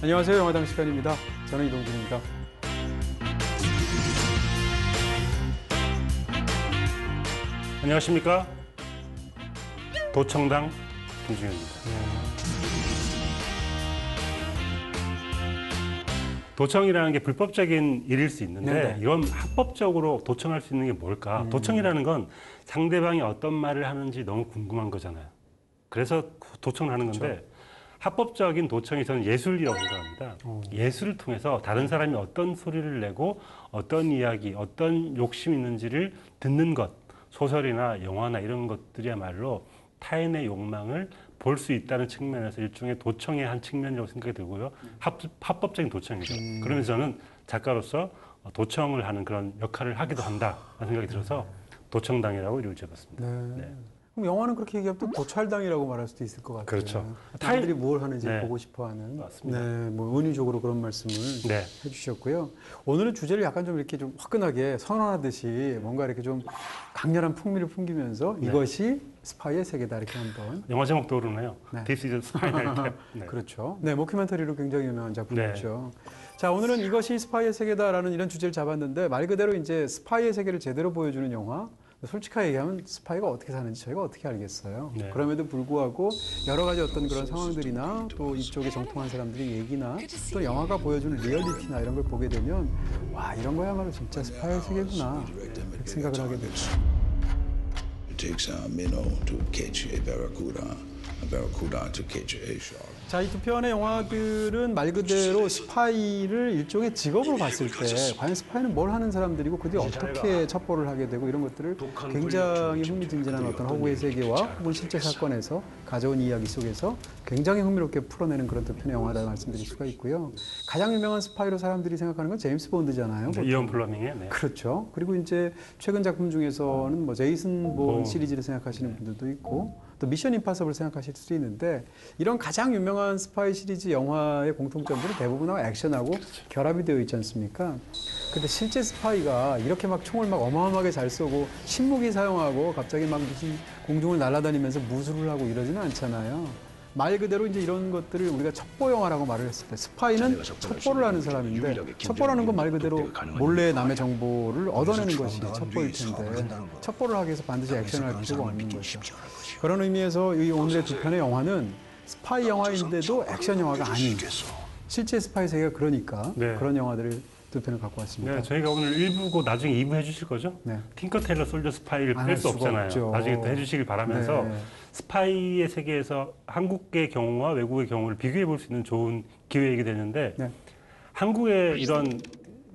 안녕하세요. 영화당 시간입니다. 저는 이동준입니다. 안녕하십니까? 도청당 김중현입니다. 도청이라는 게 불법적인 일일 수 있는데 네네. 이건 합법적으로 도청할 수 있는 게 뭘까? 도청이라는 건 상대방이 어떤 말을 하는지 너무 궁금한 거잖아요. 그래서 도청을 하는 건데 합법적인 도청이 저는 예술이라고 생각합니다. 예술을 통해서 다른 사람이 어떤 소리를 내고 어떤 이야기, 어떤 욕심이 있는지를 듣는 것, 소설이나 영화나 이런 것들이야말로 타인의 욕망을 볼 수 있다는 측면에서 일종의 도청의 한 측면이라고 생각이 들고요. 합법적인 도청이죠. 그러면서 저는 작가로서 도청을 하는 그런 역할을 하기도 한다는 생각이 들어서 도청당이라고 이름을 지어봤습니다. 네. 그럼 영화는 그렇게 얘기하면 또 도찰당이라고 말할 수도 있을 것 같아요. 그렇죠. 사람들이 뭘 하는지 네. 보고 싶어하는. 맞습니다. 네, 뭐 은유적으로 그런 말씀을 네. 해주셨고요. 오늘은 주제를 약간 좀 이렇게 좀 화끈하게 선언하듯이 뭔가 이렇게 좀 강렬한 풍미를 풍기면서 네. 이것이 스파이의 세계다 이렇게 한번. 영화 제목 떠오르네요. 네. This is Spy Night Tap. 네. 그렇죠. 네, 모큐멘터리로 굉장히 유명한 작품이죠. 자, 오늘은 이것이 스파이의 세계다라는 이런 주제를 잡았는데 말 그대로 이제 스파이의 세계를 제대로 보여주는 영화. 솔직하게 얘기하면 스파이가 어떻게 사는지 저희가 어떻게 알겠어요. 네. 그럼에도 불구하고 여러 가지 어떤 그런 상황들이나 또 이쪽에 정통한 사람들의 얘기나 또 영화가 보여주는 리얼리티나 이런 걸 보게 되면 와, 이런 거야말로 진짜 스파이의 세계구나 이렇게 생각을 하게 되죠. It takes a minnow to catch a barracuda to catch a shark. 자, 이 두 편의 영화들은 말 그대로 스파이를 일종의 직업으로 봤을 때 과연 스파이는 뭘 하는 사람들이고 그들이 어떻게 첩보를 하게 되고 이런 것들을 굉장히 흥미진진한 어떤 허구의 세계와 혹은 실제 사건에서 가져온 이야기 속에서 굉장히 흥미롭게 풀어내는 그런 두 편의 영화라는 말씀드릴 수가 있고요. 가장 유명한 스파이로 사람들이 생각하는 건 제임스 본드잖아요. 네, 이언 플러밍의 네. 그렇죠. 그리고 이제 최근 작품 중에서는 뭐 제이슨 본 시리즈를 생각하시는 분들도 있고 또 미션 임파서블 생각하실 수도 있는데 이런 가장 유명한 스파이 시리즈 영화의 공통점들은 대부분 액션하고 결합이 되어 있지 않습니까? 근데 실제 스파이가 이렇게 막 총을 막 어마어마하게 잘 쏘고 신무기 사용하고 갑자기 막 무슨 공중을 날아다니면서 무술을 하고 이러지는 않잖아요. 말 그대로 이제 이런 것들을 우리가 첩보 영화라고 말을 했을 때 스파이는 첩보를 하는 사람인데 첩보라는 건 말 그대로 몰래 남의 정보를 얻어내는 것이 첩보일 텐데 첩보를 하기 위해서 반드시 액션을 할 필요가 없는 거죠. 그런 의미에서 이 오늘의 두 편의 영화는 스파이 영화인데도 액션 영화가 아닌 실제 스파이 세계가 그러니까 네. 그런 영화들을 두 편을 갖고 왔습니다. 네, 저희가 오늘 1부고 나중에 2부 해주실 거죠? 네. 팅커 테일러 솔저 스파이를 안 뺄 할 수 수가 없잖아요. 없죠. 나중에 또 해주시길 바라면서 네. 스파이의 세계에서 한국의 경우와 외국의 경우를 비교해 볼 수 있는 좋은 기회이게 되는데 네. 한국의 이런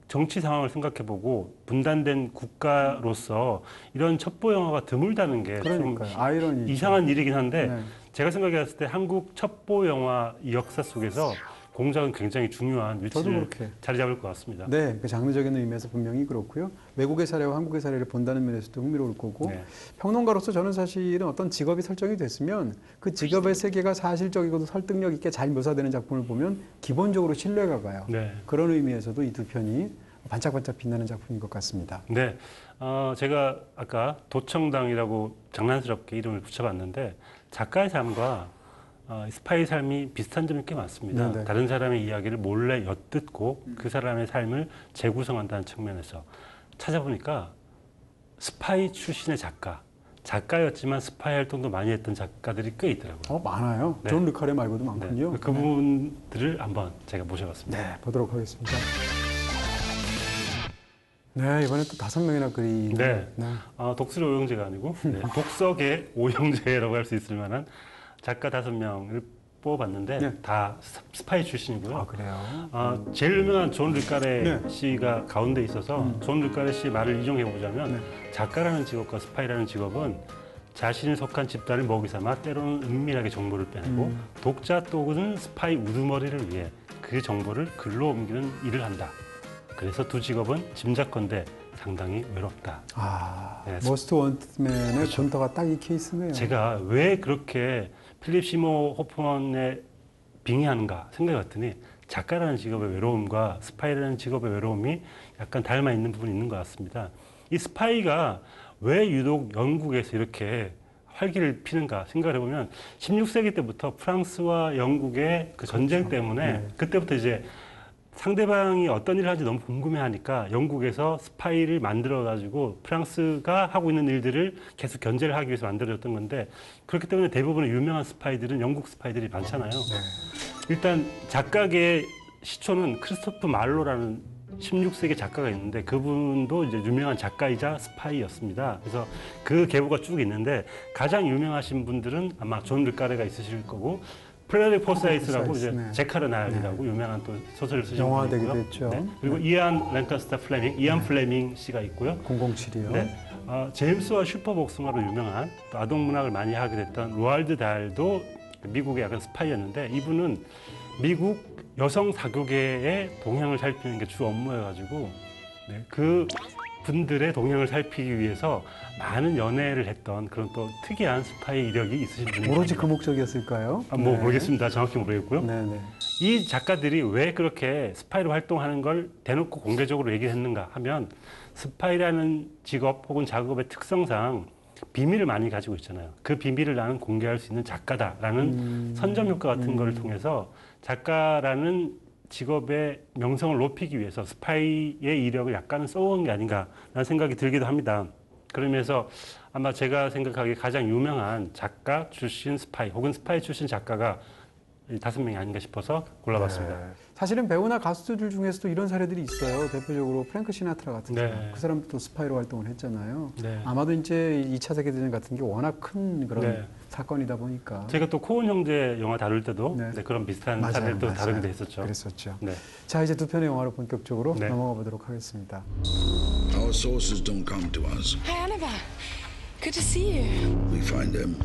정치 상황을 생각해보고 분단된 국가로서 이런 첩보 영화가 드물다는 게 좀 그러니까요. 아이러니 이상한 일이긴 한데 네. 제가 생각했을 때 한국 첩보 영화 역사 속에서 공작은 굉장히 중요한 저도 위치를 그렇게. 자리 잡을 것 같습니다. 네, 그 장르적인 의미에서 분명히 그렇고요. 외국의 사례와 한국의 사례를 본다는 면에서도 흥미로울 거고 네. 평론가로서 저는 사실은 어떤 직업이 설정이 됐으면 그 직업의 세계가 사실적이고도 설득력 있게 잘 묘사되는 작품을 보면 기본적으로 신뢰가 가요. 네. 그런 의미에서도 이 두 편이 반짝반짝 빛나는 작품인 것 같습니다. 네, 제가 아까 도청당이라고 장난스럽게 이름을 붙여봤는데 작가의 삶과 스파이의 삶이 비슷한 점이 꽤 많습니다. 네네. 다른 사람의 이야기를 몰래 엿듣고 그 사람의 삶을 재구성한다는 측면에서 찾아보니까 스파이 출신의 작가였지만 스파이 활동도 많이 했던 작가들이 꽤 있더라고요. 많아요. 네. 존 르카레 말고도 많군요. 네, 그분들을 한번 제가 모셔봤습니다. 네, 보도록 하겠습니다. 네, 이번에 또 5명이나 그리는. 네. 독수리 오영재가 아니고 독서계 오영재라고 할 수 있을 만한 작가 5명을 뽑아봤는데 네. 다 스파이 출신이고요. 아, 그래요? 제일 유명한 존 르카레 네. 씨가 가운데 있어서 존 르카레 씨 말을 인용해 보자면 네. 작가라는 직업과 스파이라는 직업은 자신이 속한 집단을 먹이 삼아 때로는 은밀하게 정보를 빼내고 독자 또는 스파이 우두머리를 위해 그 정보를 글로 옮기는 일을 한다. 그래서 두 직업은 짐작컨대 상당히 외롭다. 네, 머스트 원트맨의 존터가 딱 이 케이스네요. 제가 왜 그렇게 필립 시모 호프먼에 빙의하는가 생각해봤더니 작가라는 직업의 외로움과 스파이라는 직업의 외로움이 약간 닮아 있는 부분이 있는 것 같습니다. 이 스파이가 왜 유독 영국에서 이렇게 활기를 피는가 생각을 해보면 16세기 때부터 프랑스와 영국의 그 전쟁 때문에 네. 그때부터 이제 상대방이 어떤 일을 하는지 너무 궁금해하니까 영국에서 스파이를 만들어가지고 프랑스가 하고 있는 일들을 계속 견제를 하기 위해서 만들어졌던 건데 그렇기 때문에 대부분의 유명한 스파이들은 영국 스파이들이 많잖아요. 일단 작가계의 시초는 크리스토프 말로라는 16세기 작가가 있는데 그분도 이제 유명한 작가이자 스파이였습니다. 그래서 그 계보가 쭉 있는데 가장 유명하신 분들은 아마 존 르카레가 있으실 거고 프레데릭 포사이스라고 이제 네. 제카르날이라고 유명한 또 소설을 쓰신 분이 영화되기도 있고요. 했죠. 네. 그리고 이안 랭카스터 플레밍, 이안 플레밍 씨가 있고요. 007이요. 네. 제임스와 슈퍼복숭아로 유명한 또 아동문학을 많이 하게 됐던 로알드 달도 미국의 약간 스파이였는데 이분은 미국 여성 사교계의 동향을 살피는 게 주 업무여가지고 네, 그 분들의 동향을 살피기 위해서 많은 연애를 했던 그런 또 특이한 스파이 이력이 있으신 분입니다. 오로지 그 목적이었을까요? 뭐 네. 모르겠습니다. 정확히 모르겠고요. 네네. 이 작가들이 왜 그렇게 스파이로 활동하는 걸 대놓고 공개적으로 얘기했는가 하면 스파이라는 직업 혹은 작업의 특성상 비밀을 많이 가지고 있잖아요. 그 비밀을 나는 공개할 수 있는 작가다라는 선점 효과 같은 거를 통해서 작가라는 직업의 명성을 높이기 위해서 스파이의 이력을 약간은 써온 게 아닌가라는 생각이 들기도 합니다. 그러면서 아마 제가 생각하기에 가장 유명한 작가 출신 스파이 혹은 스파이 출신 작가가 이 5명이 아닌가 싶어서 골라봤습니다. 네. 사실은 배우나 가수들 중에서도 이런 사례들이 있어요. 대표적으로 프랭크 시나트라 같은 네. 사람. 그 사람도 스파이로 활동을 했잖아요. 네. 아마도 이제 2차 세계대전 같은 게 워낙 큰 그런 네. 사건이다 보니까 제가 또 코온 형제 영화 다룰 때도 네. 네, 그런 비슷한 맞아요, 사례를 또 맞아요. 다루기도 했었죠. 그랬었죠. 네. 자, 이제 두 편의 영화로 본격적으로 네. 넘어가 보도록 하겠습니다. Our sources don't come to us. Hi, Annabelle. Good to see you. We find them.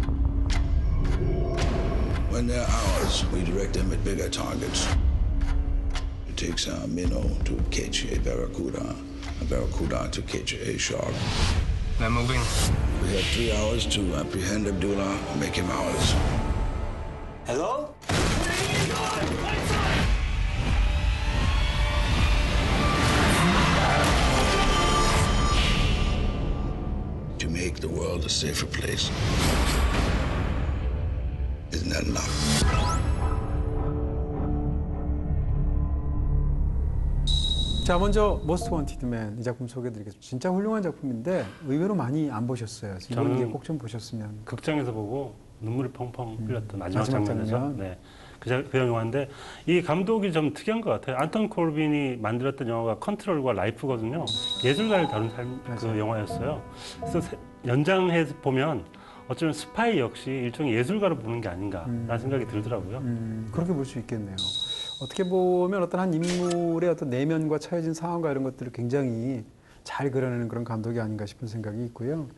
When they're ours, we direct them at bigger targets. It takes a minnow to catch a barracuda to catch a shark. They're moving. We have 3 hours to apprehend Abdullah and make him ours. Hello? To make the world a safer place. Isn't that enough? 자, 먼저 모스트 원티드맨 이 작품 소개해드리겠습니다. 진짜 훌륭한 작품인데 의외로 많이 안 보셨어요. 이번 기회에 꼭 좀 보셨으면. 극장에서 보고 눈물이 펑펑 흘렸던 마지막 마지막 장면에서 장면. 네. 그 영화인데 이 감독이 좀 특이한 것 같아요. 안톤 콜빈이 만들었던 영화가 컨트롤과 라이프거든요. 예술가를 다룬 그 맞아요. 영화였어요. 그래서 연장해서 보면 어쩌면 스파이 역시 일종의 예술가로 보는 게 아닌가라는 생각이 들더라고요. 그렇게 볼 수 있겠네요. 어떻게 보면 어떤 한 인물의 어떤 내면과 처해진 상황과 이런 것들을 굉장히 잘 그려내는 그런 감독이 아닌가 싶은 생각이 있고요.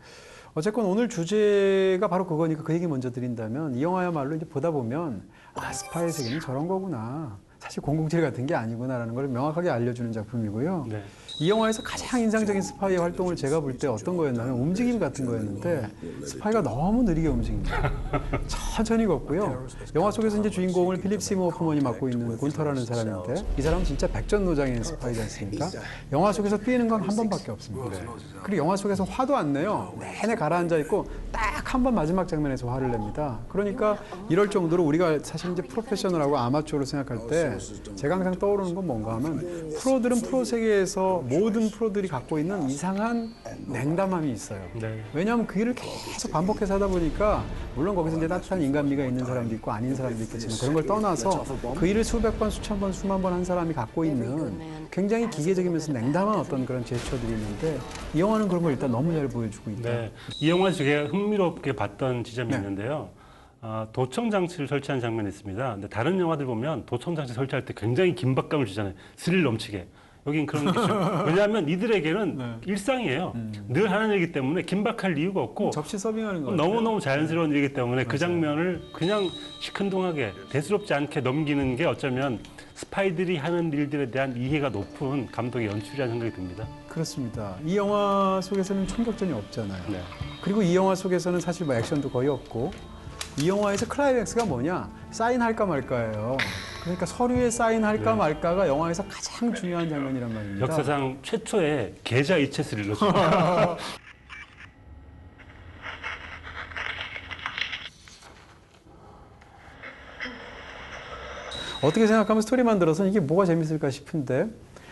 어쨌건 오늘 주제가 바로 그거니까 그 얘기 먼저 드린다면 이 영화야말로 이제 보다 보면 아, 스파이 세계는 저런 거구나. 사실 007 같은 게 아니구나라는 걸 명확하게 알려주는 작품이고요. 네. 이 영화에서 가장 인상적인 스파이의 활동을 제가 볼 때 어떤 거였냐면 움직임 같은 거였는데 스파이가 너무 느리게 움직입니다. 천천히 걷고요. 영화 속에서 이제 주인공을 필립 시모 호프먼이 맡고 있는 곤터라는 사람인데 이 사람은 진짜 백전노장인 스파이지 않습니까? 영화 속에서 뛰는 건 한 번밖에 없습니다. 그리고 영화 속에서 화도 안 내요. 내내 가라앉아 있고 딱 한 번 마지막 장면에서 화를 냅니다. 그러니까 이럴 정도로 우리가 사실 이제 프로페셔널하고 아마추어로 생각할 때 제가 항상 떠오르는 건 뭔가 하면 프로들은 프로 세계에서 모든 프로들이 갖고 있는 이상한 냉담함이 있어요. 네. 왜냐하면 그 일을 계속 반복해서 하다 보니까 물론 거기서 이제 따뜻한 인간미가 있는 사람도 있고 아닌 사람도 있겠지만 그런 걸 떠나서 그 일을 수백 번, 수천 번, 수만 번 한 사람이 갖고 있는 굉장히 기계적이면서 냉담한 어떤 그런 제스처들이 있는데 이 영화는 그런 걸 일단 너무 잘 보여주고 있다. 네. 이 영화에서 제가 흥미롭게 봤던 지점이 네. 있는데요. 도청 장치를 설치한 장면이 있습니다. 근데 다른 영화들 보면 도청 장치 설치할 때 굉장히 긴박감을 주잖아요. 스릴 넘치게. 여긴 그런 게 있어요. 왜냐하면 이들에게는 일상이에요. 늘 하는 일이기 때문에 긴박할 이유가 없고 접시 서빙하는 거 같아요. 너무너무 자연스러운 일이기 때문에 그 장면을 그냥 시큰둥하게 대수롭지 않게 넘기는 게 어쩌면 스파이들이 하는 일들에 대한 이해가 높은 감독의 연출이라는 생각이 듭니다. 그렇습니다. 이 영화 속에서는 총격전이 없잖아요. 네. 그리고 이 영화 속에서는 사실 뭐 액션도 거의 없고 이 영화에서 클라이맥스가 뭐냐? 사인할까 말까예요. 그러니까 서류에 사인할까 네. 말까가 영화에서 가장 중요한 장면이란 말입니다. 역사상 최초의 계좌 이체 스릴러죠. 어떻게 생각하면 스토리만 들어서 이게 뭐가 재밌을까 싶은데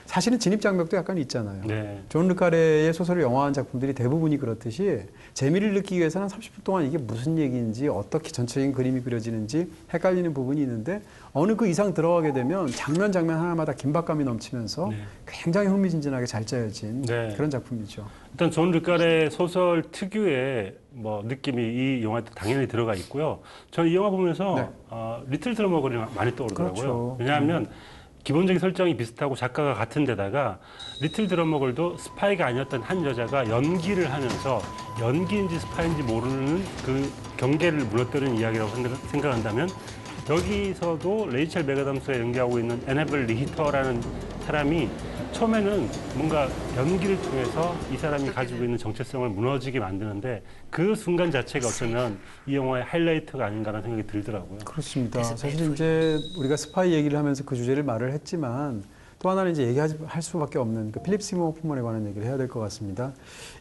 사실은 진입 장벽도 약간 있잖아요. 네. 존 르카레의 소설을 영화화한 작품들이 대부분이 그렇듯이 재미를 느끼기 위해서는 30분 동안 이게 무슨 얘기인지 어떻게 전체적인 그림이 그려지는지 헷갈리는 부분이 있는데 어느 그 이상 들어가게 되면 장면 장면 하나마다 긴박감이 넘치면서 네. 굉장히 흥미진진하게 잘 짜여진 네. 그런 작품이죠. 일단 존 르카레 소설 특유의 뭐 느낌이 이 영화에 당연히 들어가 있고요. 저는 이 영화 보면서 네. 리틀 드러머걸이 많이 떠오르더라고요. 그렇죠. 왜냐하면 기본적인 설정이 비슷하고 작가가 같은 데다가 리틀 드러머걸도 스파이가 아니었던 한 여자가 연기를 하면서 연기인지 스파이인지 모르는 그 경계를 무너뜨리는 이야기라고 생각한다면 여기서도 레이첼 맥아담스가 연기하고 있는 애네벨 리히터라는 사람이 처음에는 뭔가 연기를 통해서 이 사람이 가지고 있는 정체성을 무너지게 만드는데 그 순간 자체가 어쩌면 이 영화의 하이라이트가 아닌가라는 생각이 들더라고요. 그렇습니다. 사실 이제 우리가 스파이 얘기를 하면서 그 주제를 말을 했지만 또 하나는 이제 할 수밖에 없는 그 필립 시모 호프만에 관한 얘기를 해야 될 것 같습니다.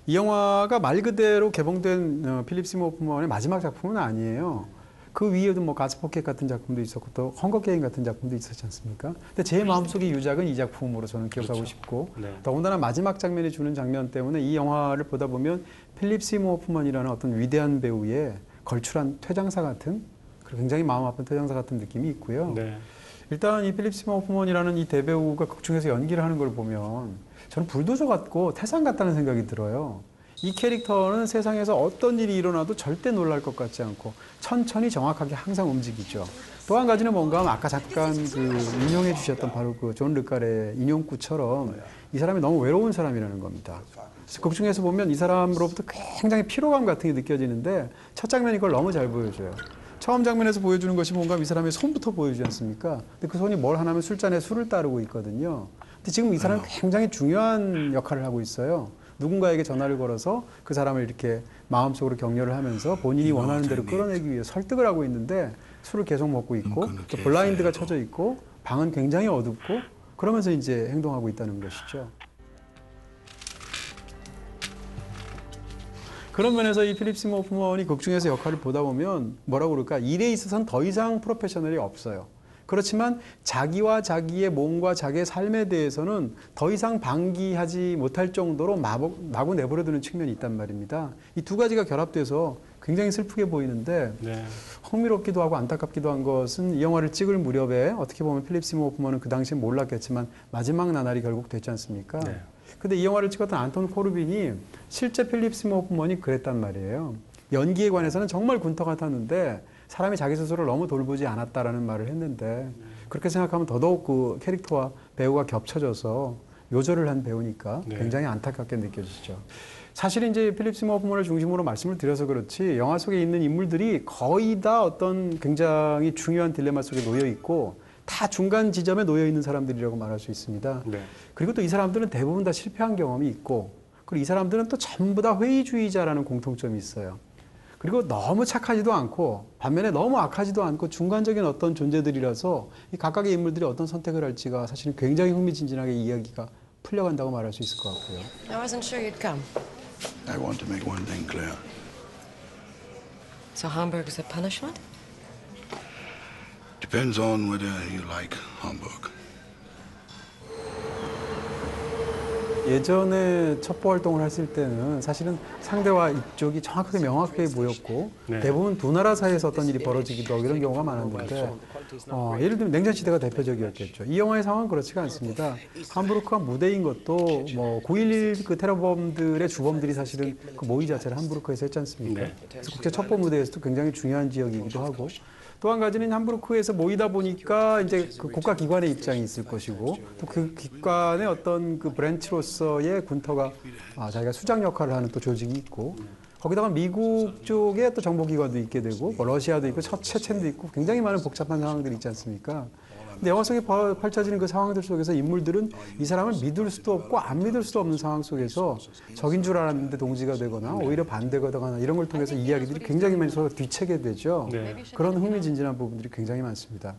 이 영화가 말 그대로 개봉된 필립 시모 호프만의 마지막 작품은 아니에요. 그 위에도 뭐 가스포켓 같은 작품도 있었고 또 헝거 게임 같은 작품도 있었지 않습니까? 근데 제 마음속의 유작은 이 작품으로 저는 기억하고 그렇죠. 싶고 네. 더군다나 마지막 장면이 주는 장면 때문에 이 영화를 보다 보면 필립 시모 호프만이라는 어떤 위대한 배우의 걸출한 퇴장사 같은 굉장히 마음 아픈 퇴장사 같은 느낌이 있고요. 네. 일단 이 필립 시모 호프만이라는 이 대배우가 극중에서 연기를 하는 걸 보면 저는 불도저 같고 태산 같다는 생각이 들어요. 이 캐릭터는 세상에서 어떤 일이 일어나도 절대 놀랄 것 같지 않고 천천히 정확하게 항상 움직이죠. 또 한 가지는 뭔가 하면 아까 잠깐 인용해 주셨던 바로 그 존 르카레 인용구처럼 이 사람이 너무 외로운 사람이라는 겁니다. 극 중에서 보면 이 사람으로부터 굉장히 피로감 같은 게 느껴지는데 첫 장면이 그걸 너무 잘 보여줘요. 처음 장면에서 보여주는 것이 뭔가 이 사람의 손부터 보여주지 않습니까? 근데 그 손이 뭘 하냐면 술잔에 술을 따르고 있거든요. 근데 지금 이 사람은 굉장히 중요한 역할을 하고 있어요. 누군가에게 전화를 걸어서 그 사람을 이렇게 마음속으로 격려를 하면서 본인이 원하는 대로 끌어내기 위해 설득을 하고 있는데 술을 계속 먹고 있고 또 블라인드가 쳐져 있고 방은 굉장히 어둡고 그러면서 이제 행동하고 있다는 것이죠. 그런 면에서 이 필립 시모 호프만이 극 중에서 역할을 보다 보면 뭐라고 그럴까 일에 있어서는 더 이상 프로페셔널이 없어요. 그렇지만 자기와 자기의 몸과 자기의 삶에 대해서는 더 이상 방기하지 못할 정도로 마구 내버려두는 측면이 있단 말입니다. 이 두 가지가 결합돼서 굉장히 슬프게 보이는데 네. 흥미롭기도 하고 안타깝기도 한 것은 이 영화를 찍을 무렵에 어떻게 보면 필립 시모 호프만은 그 당시에 몰랐겠지만 마지막 나날이 결국 됐지 않습니까? 네. 근데 이 영화를 찍었던 안톤 코르빈이 실제 필립 시모 호프만이 그랬단 말이에요. 연기에 관해서는 정말 군터 같았는데 사람이 자기 스스로를 너무 돌보지 않았다라는 말을 했는데 그렇게 생각하면 더더욱 그 캐릭터와 배우가 겹쳐져서 요절을 한 배우니까 네. 굉장히 안타깝게 느껴지죠. 사실 이제 필립 시모 호프만을 중심으로 말씀을 드려서 그렇지 영화 속에 있는 인물들이 거의 다 어떤 굉장히 중요한 딜레마 속에 놓여 있고 다 중간 지점에 놓여 있는 사람들이라고 말할 수 있습니다. 네. 그리고 또 이 사람들은 대부분 다 실패한 경험이 있고 그리고 이 사람들은 또 전부 다 회의주의자라는 공통점이 있어요. 그리고 너무 착하지도 않고 반면에 너무 악하지도 않고 중간적인 어떤 존재들이라서 이 각각의 인물들이 어떤 선택을 할지가 사실은 굉장히 흥미진진하게 이야기가 풀려간다고 말할 수 있을 것 같고요. I wasn't sure you'd come. I want to make one thing clear. So Hamburg is a punishment? Depends on whether you like Hamburg. 예전에 첩보 활동을 했을 때는 사실은 상대와 이쪽이 정확하게 명확하게 보였고 네. 대부분 두 나라 사이에서 어떤 일이 벌어지기도 하고 이런 경우가 많았는데 예를 들면 냉전시대가 대표적이었겠죠. 이 영화의 상황은 그렇지가 않습니다. 함부르크가 무대인 것도 뭐 9.11 그 테러범들의 주범들이 사실은 그 모의 자체를 함부르크에서 했지 않습니까? 네. 그래서 국제 첩보 무대에서도 굉장히 중요한 지역이기도 하고 또 한 가지는 함부르크에서 모이다 보니까 이제 그 국가 기관의 입장이 있을 것이고 또 그 기관의 어떤 그 브랜치로서의 군터가 자기가 수장 역할을 하는 또 조직이 있고 거기다가 미국 쪽에 또 정보기관도 있게 되고 뭐 러시아도 있고 체첸도 있고 굉장히 많은 복잡한 상황들이 있지 않습니까? 근데 영화 속에 펼쳐지는 그 상황들 속에서 인물들은 이 사람을 믿을 수도 없고 안 믿을 수도 없는 상황 속에서 적인 줄 알았는데 동지가 되거나 오히려 반대가 되거나 이런 걸 통해서 이야기들이 굉장히 많이 서로 뒤채게 되죠. 네. 그런 흥미진진한 부분들이 굉장히 많습니다.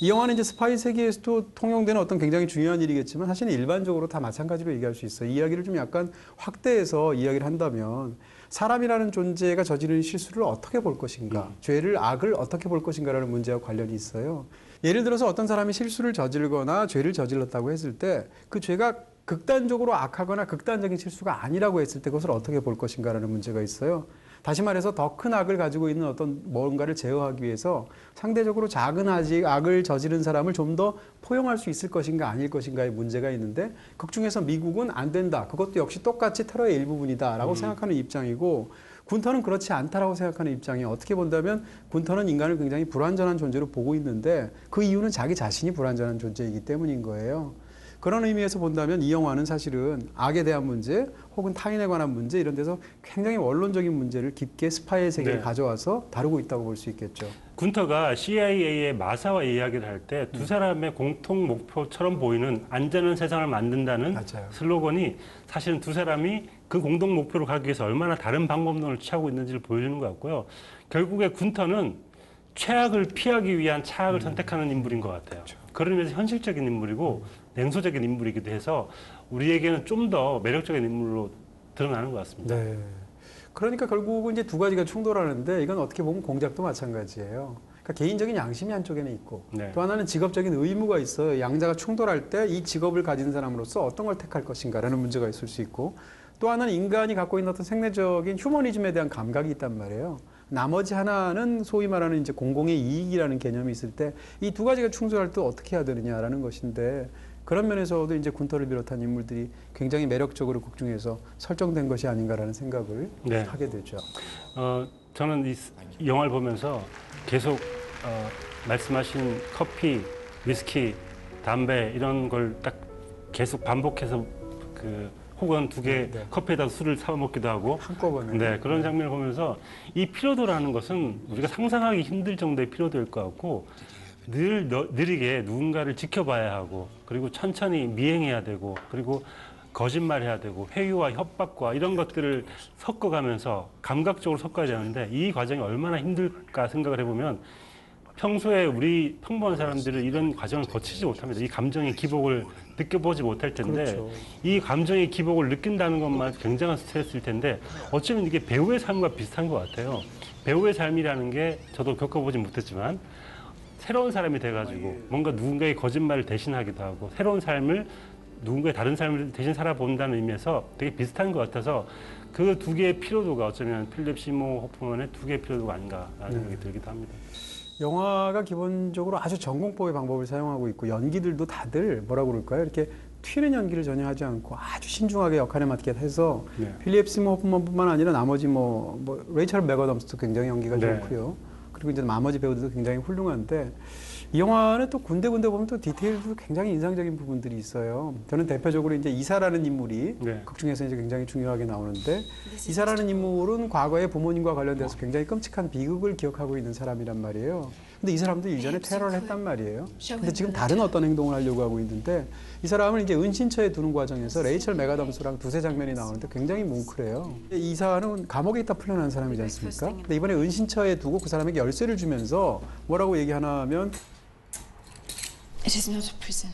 이 영화는 이제 스파이 세계에서도 통용되는 어떤 굉장히 중요한 일이겠지만 사실은 일반적으로 다 마찬가지로 얘기할 수 있어요. 이 이야기를 좀 약간 확대해서 이야기를 한다면 사람이라는 존재가 저지른 실수를 어떻게 볼 것인가, 죄를 악을 어떻게 볼 것인가라는 문제와 관련이 있어요. 예를 들어서 어떤 사람이 실수를 저질거나 죄를 저질렀다고 했을 때 그 죄가 극단적으로 악하거나 극단적인 실수가 아니라고 했을 때 그것을 어떻게 볼 것인가라는 문제가 있어요. 다시 말해서 더 큰 악을 가지고 있는 어떤 뭔가를 제어하기 위해서 상대적으로 작은 악을 저지른 사람을 좀 더 포용할 수 있을 것인가 아닐 것인가의 문제가 있는데 극중에서 미국은 안 된다. 그것도 역시 똑같이 테러의 일부분이다라고 생각하는 입장이고 군터는 그렇지 않다라고 생각하는 입장이에요. 어떻게 본다면 군터는 인간을 굉장히 불완전한 존재로 보고 있는데 그 이유는 자기 자신이 불완전한 존재이기 때문인 거예요. 그런 의미에서 본다면 이 영화는 사실은 악에 대한 문제 혹은 타인에 관한 문제 이런 데서 굉장히 원론적인 문제를 깊게 스파이의 세계에 네. 가져와서 다루고 있다고 볼 수 있겠죠. 군터가 CIA의 마사와 이야기를 할 때 두 사람의 공통 목표처럼 보이는 안전한 세상을 만든다는 맞아요. 슬로건이 사실은 두 사람이 그 공동 목표로 가기 위해서 얼마나 다른 방법론을 취하고 있는지를 보여주는 것 같고요. 결국에 군터는 최악을 피하기 위한 차악을 선택하는 인물인 것 같아요. 그런 의미에서 현실적인 인물이고 냉소적인 인물이기도 해서 우리에게는 좀 더 매력적인 인물로 드러나는 것 같습니다. 네. 그러니까 결국은 이제 두 가지가 충돌하는데 이건 어떻게 보면 공작도 마찬가지예요. 그러니까 개인적인 양심이 한쪽에는 있고 네. 또 하나는 직업적인 의무가 있어요. 양자가 충돌할 때 이 직업을 가진 사람으로서 어떤 걸 택할 것인가라는 문제가 있을 수 있고 또 하나는 인간이 갖고 있는 어떤 생리적인 휴머니즘에 대한 감각이 있단 말이에요. 나머지 하나는 소위 말하는 이제 공공의 이익이라는 개념이 있을 때 이 두 가지가 충돌할 때 어떻게 해야 되느냐라는 것인데 그런 면에서도 이제 군터를 비롯한 인물들이 굉장히 매력적으로 극 중에서 설정된 것이 아닌가라는 생각을 네. 하게 되죠. 저는 이 영화를 보면서 계속 말씀하신 커피, 위스키, 담배 이런 걸 딱 계속 반복해서 혹은 두 개 네. 커피에다 술을 사 먹기도 하고 한꺼번에. 네, 그런 장면을 보면서 이 피로도라는 것은 우리가 상상하기 힘들 정도의 피로도일 것 같고 느리게 누군가를 지켜봐야 하고 그리고 천천히 미행해야 되고 그리고 거짓말해야 되고 회유와 협박과 이런 것들을 섞어가면서 감각적으로 섞어야 되는데 이 과정이 얼마나 힘들까 생각을 해보면 평소에 우리 평범한 사람들은 이런 과정을 거치지 못합니다. 이 감정의 기복을 느껴보지 못할 텐데 그렇죠. 이 감정의 기복을 느낀다는 것만 굉장한 스트레스일 텐데 어쩌면 이게 배우의 삶과 비슷한 것 같아요. 배우의 삶이라는 게 저도 겪어보진 못했지만 새로운 사람이 돼가지고 뭔가 누군가의 거짓말을 대신하기도 하고 새로운 삶을 누군가의 다른 삶을 대신 살아본다는 의미에서 되게 비슷한 것 같아서 그 두 개의 피로도가 어쩌면 필립 시모 호프만의 두 개의 피로도가 아닌가라는 생각이 들기도 합니다. 영화가 기본적으로 아주 전공법의 방법을 사용하고 있고 연기들도 다들 뭐라고 그럴까요? 이렇게 튀는 연기를 전혀 하지 않고 아주 신중하게 역할에 맞게 해서 네. 필립 시모 호프만뿐만 아니라 나머지 레이첼 맥어덤스도 굉장히 연기가 네. 좋고요. 그리고 이제 나머지 배우들도 굉장히 훌륭한데 이 영화는 또 군데군데 보면 또 디테일도 굉장히 인상적인 부분들이 있어요. 저는 대표적으로 이제 이사라는 인물이 네. 극 중에서 이제 굉장히 중요하게 나오는데 이사라는 인물은 과거에 부모님과 관련돼서 굉장히 끔찍한 비극을 기억하고 있는 사람이란 말이에요. 근데 이 사람도 이전에 테러를 했단 말이에요. 근데 지금 다른 어떤 행동을 하려고 하고 있는데 이 사람을 이제 은신처에 두는 과정에서 레이첼 맥아담스랑 두세 장면이 나오는데 굉장히 뭉클해요. 이사는 감옥에 있다 풀려난 사람이지 않습니까? 근데 이번에 은신처에 두고 그 사람에게 열쇠를 주면서 뭐라고 얘기하나 하면 It is not a prison.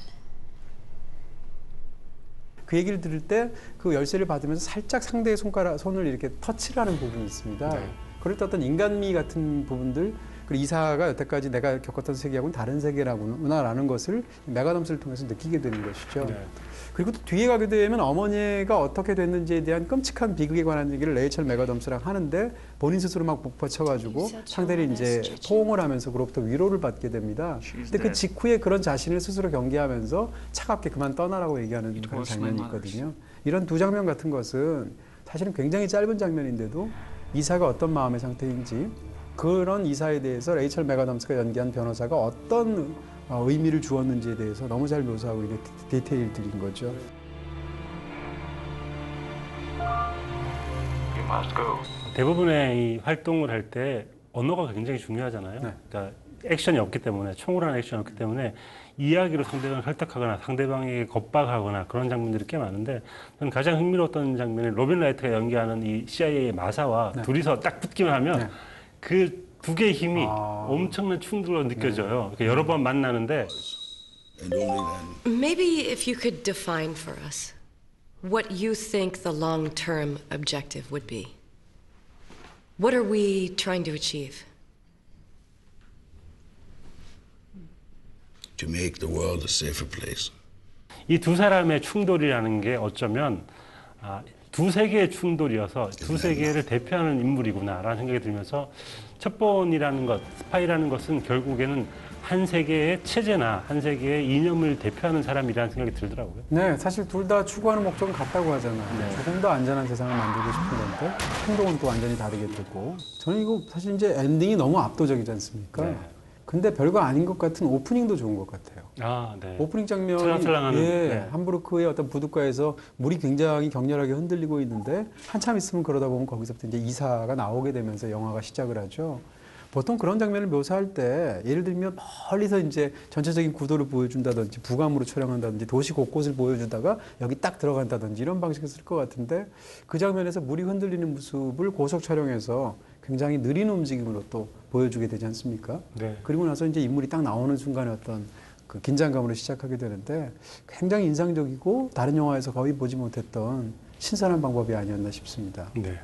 그 얘기를 들을 때 그 열쇠를 받으면서 살짝 상대의 손을 이렇게 터치를 하는 부분이 있습니다. 네. 그럴 때 어떤 인간미 같은 부분들 그리고 이사가 여태까지 내가 겪었던 세계하고는 다른 세계라구나라는 것을 맥아덤스를 통해서 느끼게 되는 것이죠. 네. 그리고 또 뒤에 가게 되면 어머니가 어떻게 됐는지에 대한 끔찍한 비극에 관한 얘기를 레이첼 맥아덤스랑 하는데 본인 스스로 막 북받쳐가지고 상대를 이제 포옹을 하면서 그로부터 위로를 받게 됩니다. 근데 그 직후에 그런 자신을 스스로 경계하면서 차갑게 그만 떠나라고 얘기하는 그런 장면이 있거든요. 이런 두 장면 같은 것은 사실은 굉장히 짧은 장면인데도 이사가 어떤 마음의 상태인지 그런 이사에 대해서 레이첼 맥아덤스가 연기한 변호사가 어떤 의미를 주었는지에 대해서 너무 잘 묘사하고 있는 디테일들인 거죠. You must go. 대부분의 이 활동을 할 때 언어가 굉장히 중요하잖아요. 네. 그러니까 액션이 없기 때문에 총으로 하는 액션이 없기 때문에 이야기로 상대방을 설득하거나 상대방에게 겁박하거나 그런 장면들이 꽤 많은데 저는 가장 흥미로웠던 장면이 로빈 라이트가 연기하는 이 CIA의 마사와 네. 둘이서 딱 붙기만 하면 네. 그 두 개의 힘이 엄청난 충돌로 느껴져요. 그러니까 여러 번 만나는데 And only then Maybe if you could define for us what you think the long-term objective would be. What are we trying to achieve? To make the world a safer place. 이 두 사람의 충돌이라는 게 어쩌면 두 세계의 충돌이어서 두 세계를 대표하는 인물이구나라는 생각이 들면서 첩보원이라는 것, 스파이라는 것은 결국에는 한 세계의 체제나 한 세계의 이념을 대표하는 사람이라는 생각이 들더라고요. 네, 사실 둘 다 추구하는 목적은 같다고 하잖아요. 조금 더 안전한 세상을 만들고 싶은 건데 행동은 또 완전히 다르게 되고 저는 이거 사실 이제 엔딩이 너무 압도적이지 않습니까? 네. 근데 별거 아닌 것 같은 오프닝도 좋은 것 같아요. 네. 오프닝 장면이 찰랑찰랑하는, 네. 함부르크의 어떤 부둣가에서 물이 굉장히 격렬하게 흔들리고 있는데 한참 있으면 그러다 보면 거기서부터 이제 이사가 나오게 되면서 영화가 시작을 하죠. 보통 그런 장면을 묘사할 때 예를 들면 멀리서 이제 전체적인 구도를 보여준다든지 부감으로 촬영한다든지 도시 곳곳을 보여주다가 여기 딱 들어간다든지 이런 방식을 쓸 것 같은데 그 장면에서 물이 흔들리는 모습을 고속 촬영해서 굉장히 느린 움직임으로 또 보여주게 되지 않습니까? 네. 그리고 나서 이제 인물이 딱 나오는 순간에 어떤 그 긴장감으로 시작하게 되는데 굉장히 인상적이고 다른 영화에서 거의 보지 못했던 신선한 방법이 아니었나 싶습니다. 네.